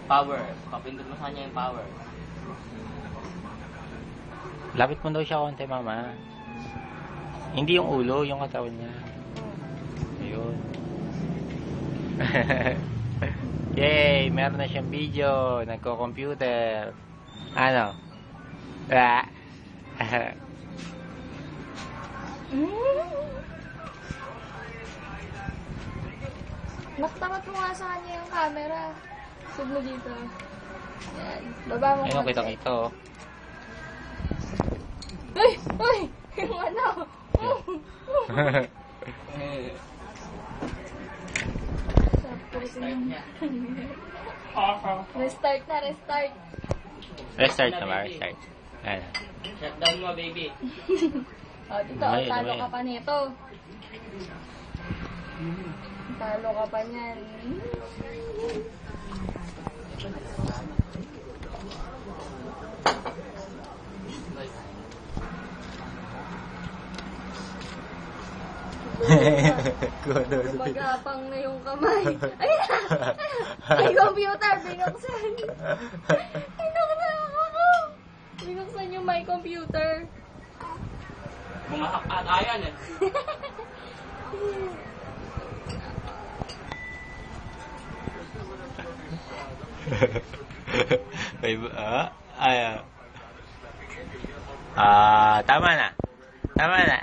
Power. Papindot mo sa kanya yung power. Lapit mo daw siya konti, mama. Hindi yung ulo, yung katawan niya. Ayun. Yay! Meron na siyang video. Nagko-computer. Ano? Naktapat mo nga sa kanya yung camera. Sub mo dito. Yan. Baba mo Ayun, konti. kita-kita, oh. Uy! Uy! Yung ano? Start niya. Restart na, restart. Restart na ba? Restart. Ayan. Shutdown mo, baby. O, dito, Lumay, talo lumay. ka pa nito. Talo ka pa niyan. Magapang na yung kamay. Ay na! Ay, computer! Binuksan! Binuksan ako! Binuksan yung my computer. Bumahak ata yan eh. Tama na. Tama na.